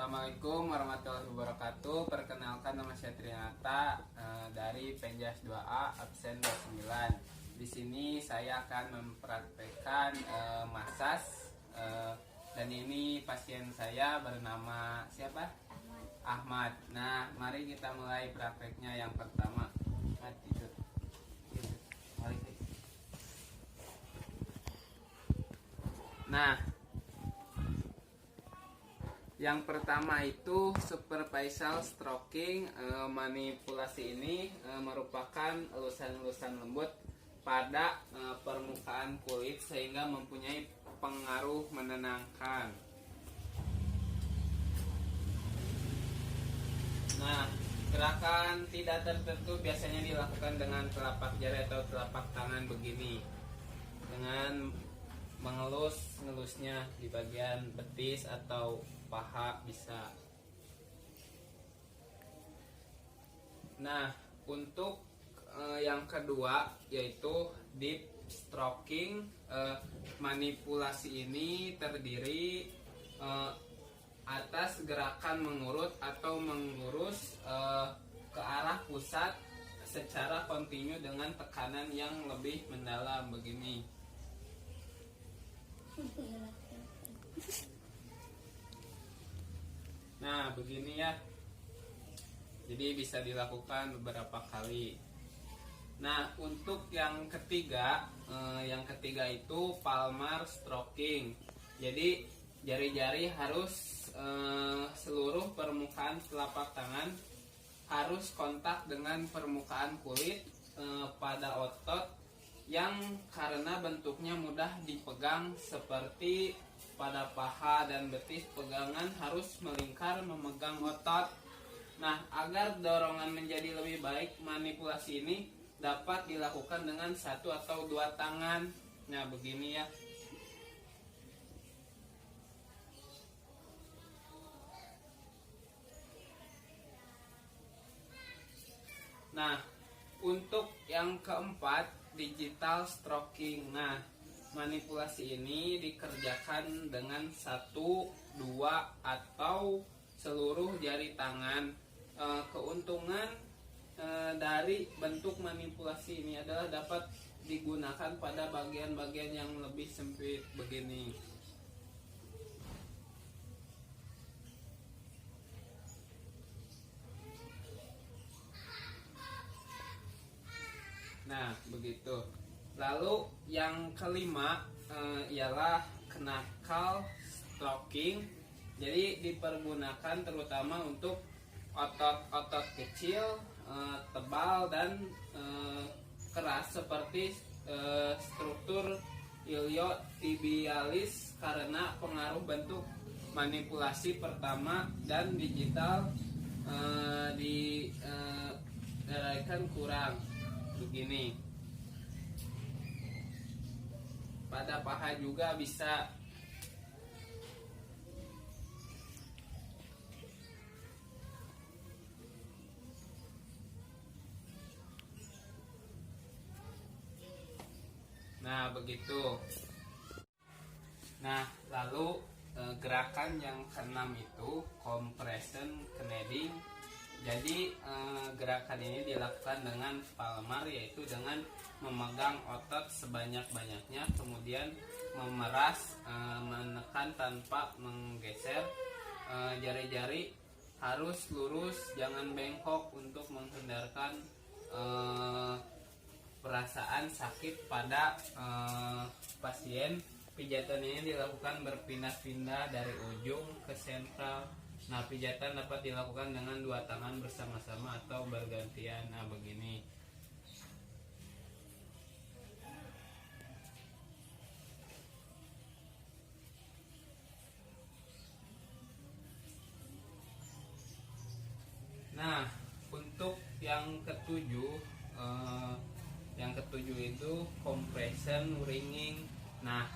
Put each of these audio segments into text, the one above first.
Assalamualaikum warahmatullahi wabarakatuh. Perkenalkan, nama saya Trinata dari Penjas 2A absen 29. Di sini saya akan mempraktekkan masas dan ini pasien saya bernama siapa? Ahmad. Nah, mari kita mulai prakteknya yang pertama. Nah, yang pertama itu superficial stroking. Manipulasi ini merupakan elusan-elusan lembut pada permukaan kulit sehingga mempunyai pengaruh menenangkan. Nah, gerakan tidak tertentu biasanya dilakukan dengan telapak jari atau telapak tangan begini, dengan mengelus-ngelusnya di bagian betis atau paha bisa. Nah, untuk yang kedua yaitu deep stroking. Manipulasi ini terdiri atas gerakan mengurut atau mengurus ke arah pusat secara kontinu dengan tekanan yang lebih mendalam begini. Nah, begini ya. Jadi bisa dilakukan beberapa kali. Nah, untuk yang ketiga itu palmar stroking. Jadi jari-jari harus seluruh permukaan telapak tangan harus kontak dengan permukaan kulit pada otot yang karena bentuknya mudah dipegang, seperti pada paha dan betis. Pegangan harus melingkar memegang otot. Nah, agar dorongan menjadi lebih baik, manipulasi ini dapat dilakukan dengan satu atau dua tangan. Nah, begini ya. Nah, untuk yang keempat, digital stroking. Nah, manipulasi ini dikerjakan dengan satu, dua, atau seluruh jari tangan. Keuntungan dari bentuk manipulasi ini adalah dapat digunakan pada bagian-bagian yang lebih sempit begini. Nah, begitu. Lalu yang kelima ialah knuckle stroking. Jadi dipergunakan terutama untuk otot-otot kecil, tebal dan keras seperti struktur iliotibialis karena pengaruh bentuk manipulasi pertama dan digital diraikan kurang begini. Pada paha juga bisa. Nah, begitu. Nah, lalu gerakan yang keenam itu compression kneading. Jadi gerakan ini dilakukan dengan palmar, yaitu dengan memegang otot sebanyak-banyaknya, kemudian memeras, menekan tanpa menggeser. Jari-jari harus lurus, jangan bengkok untuk menghindarkan perasaan sakit pada pasien. Pijatan ini dilakukan berpindah-pindah dari ujung ke sentral. Nah, pijatan dapat dilakukan dengan dua tangan bersama-sama atau bergantian. Nah, begini. Nah, untuk yang ketujuh itu compression wringing. Nah,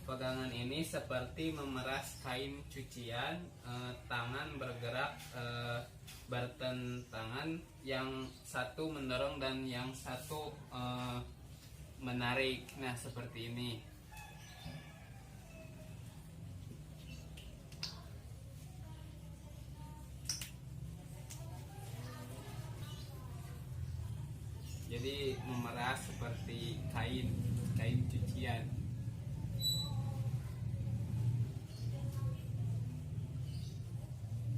pegangan ini seperti memeras kain cucian. Tangan bergerak bertentangan, yang satu mendorong dan yang satu menarik. Nah, seperti ini. Jadi memeras seperti kain cucian.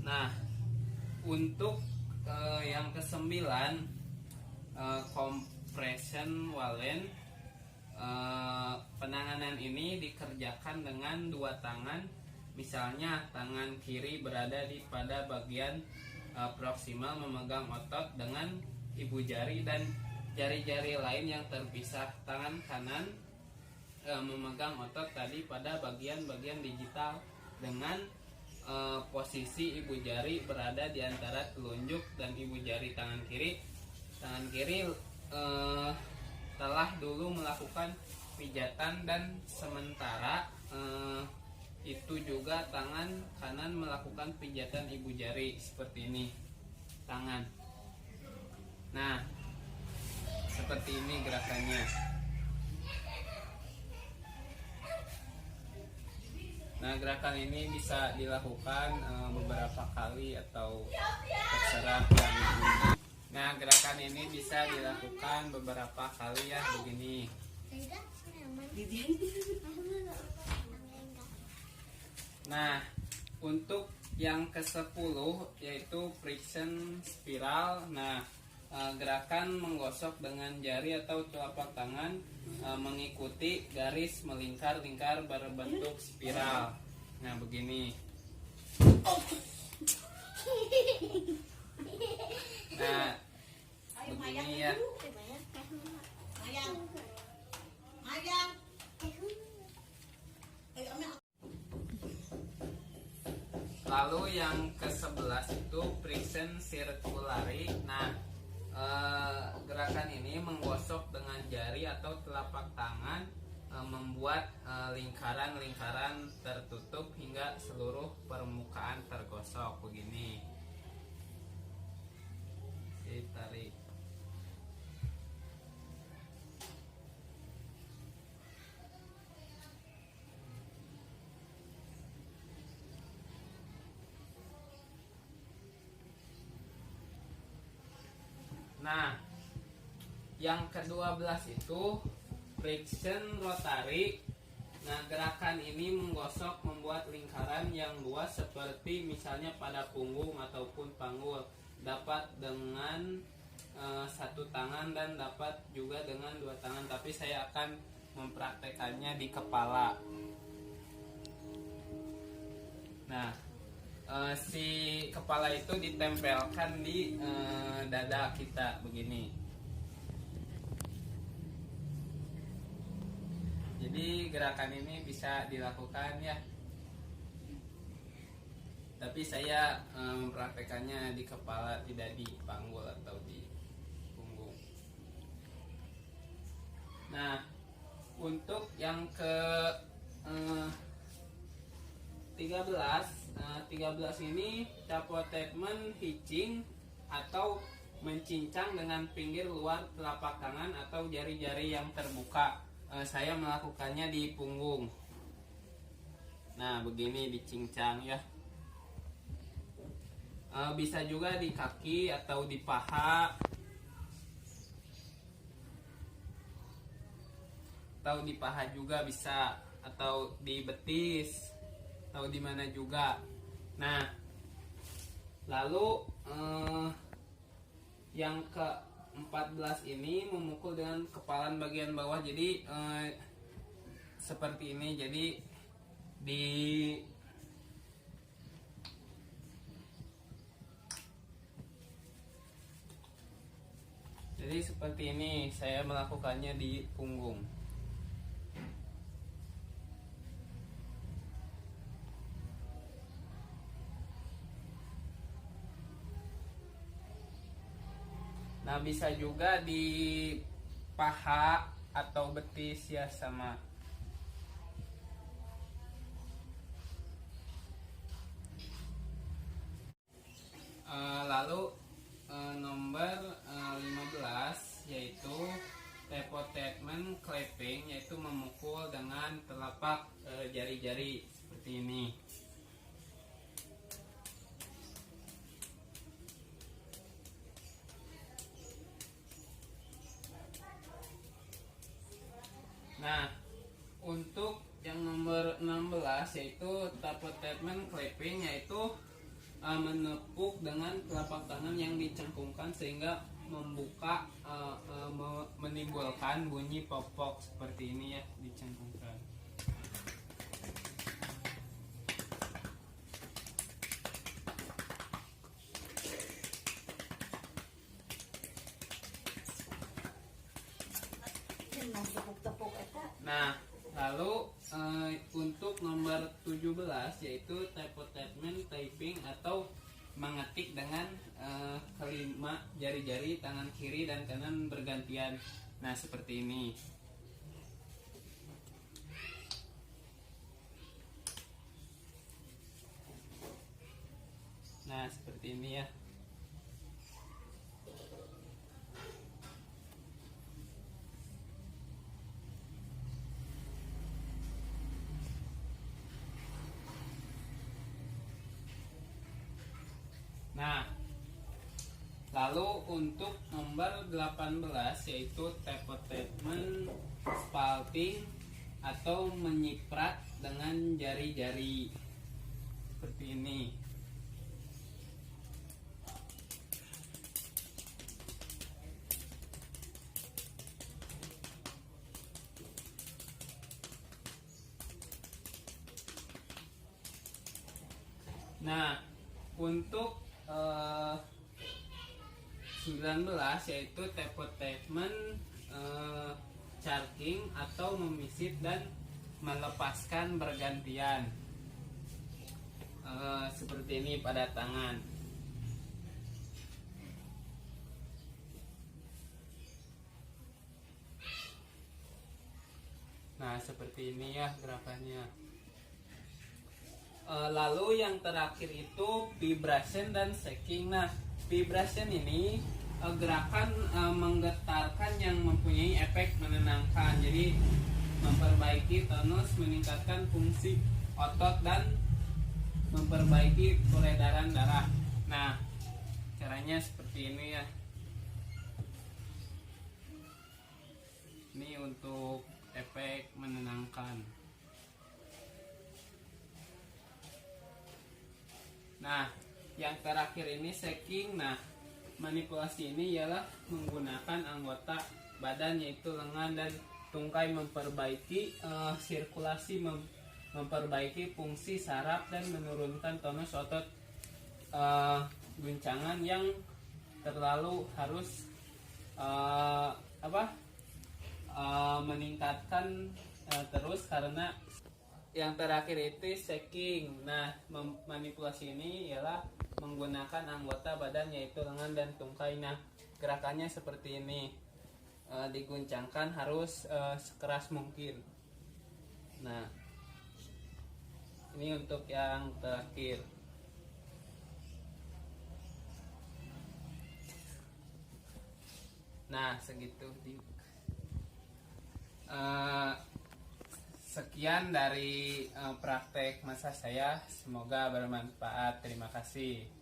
Nah, untuk yang kesembilan, compression wallen. Penanganan ini dikerjakan dengan dua tangan. Misalnya tangan kiri berada pada bagian proksimal memegang otot dengan ibu jari, dan jari-jari lain yang terpisah. Tangan kanan memegang otot tadi pada bagian-bagian digital dengan posisi ibu jari berada di antara telunjuk dan ibu jari tangan kiri. Tangan kiri telah dulu melakukan pijatan, dan sementara itu juga tangan kanan melakukan pijatan ibu jari seperti ini tangan. Nah, seperti ini gerakannya. Nah, gerakan ini bisa dilakukan beberapa kali atau terserah yang ini. Nah, gerakan ini bisa dilakukan beberapa kali ya, begini. Nah, untuk yang ke-10 yaitu friction spiral. Nah, gerakan menggosok dengan jari atau telapak tangan mengikuti garis melingkar-lingkar berbentuk spiral. Nah, begini. Nah, begini ya. Lalu yang ke-11 itu friction circulari. Nah, gerakan ini menggosok dengan jari atau telapak tangan, membuat lingkaran-lingkaran tertutup hingga seluruh permukaan tergosok begini. Ditarik. Nah, yang ke-12 itu friction rotary. Nah, gerakan ini menggosok membuat lingkaran yang luas seperti misalnya pada punggung ataupun panggul. Dapat dengan satu tangan dan dapat juga dengan dua tangan, tapi saya akan mempraktekannya di kepala. Nah, si kepala itu ditempelkan di dada kita begini. Jadi gerakan ini bisa dilakukan ya, tapi saya mempraktekannya di kepala, tidak di panggul atau di punggung. Nah, untuk yang ke 13 ini tapotement hitching atau mencincang dengan pinggir luar telapak tangan atau jari-jari yang terbuka. Saya melakukannya di punggung. Nah, begini dicincang ya. Bisa juga di kaki atau di paha, atau di paha juga bisa, atau di betis, atau di mana juga. Nah, lalu yang ke-14 ini memukul dengan kepalan bagian bawah. Jadi seperti ini. Jadi seperti ini saya melakukannya di punggung. Nah, bisa juga di paha atau betis ya, sama. Lalu nomor 15 yaitu tapotement clapping, yaitu memukul dengan telapak jari-jari seperti ini. Nah, untuk yang nomor 16 yaitu tappet treatment clapping, yaitu menepuk dengan telapak tangan yang dicengkungkan sehingga membuka menimbulkan bunyi pop-pop seperti ini ya, dicengkungkan. Nah, lalu untuk nomor 17 yaitu typing typing atau mengetik dengan kelima jari-jari tangan kiri dan kanan bergantian. Nah, seperti ini. Nah, seperti ini ya. Nah, lalu untuk nomor 18 yaitu tappet treatment spalting atau menyiprat dengan jari-jari seperti ini. Nah, untuk 19 yaitu tappet treatment charging atau memisit dan melepaskan bergantian seperti ini pada tangan. Nah, seperti ini ya gerakannya. Lalu yang terakhir itu vibration dan shaking. Nah, vibration ini gerakan menggetarkan yang mempunyai efek menenangkan. Jadi memperbaiki tonus, meningkatkan fungsi otot dan memperbaiki peredaran darah. Nah, caranya seperti ini ya. Ini untuk efek menenangkan. Nah, yang terakhir ini shaking. Nah, manipulasi ini ialah menggunakan anggota badan yaitu lengan dan tungkai memperbaiki sirkulasi, memperbaiki fungsi saraf dan menurunkan tonus otot. Guncangan yang terlalu harus meningkatkan terus karena yang terakhir itu shaking. Nah, manipulasi ini ialah menggunakan anggota badan yaitu lengan dan tungkai. Nah, gerakannya seperti ini. Diguncangkan harus sekeras mungkin. Nah, ini untuk yang terakhir. Nah, segitu. Sekian dari praktek masa saya, semoga bermanfaat. Terima kasih.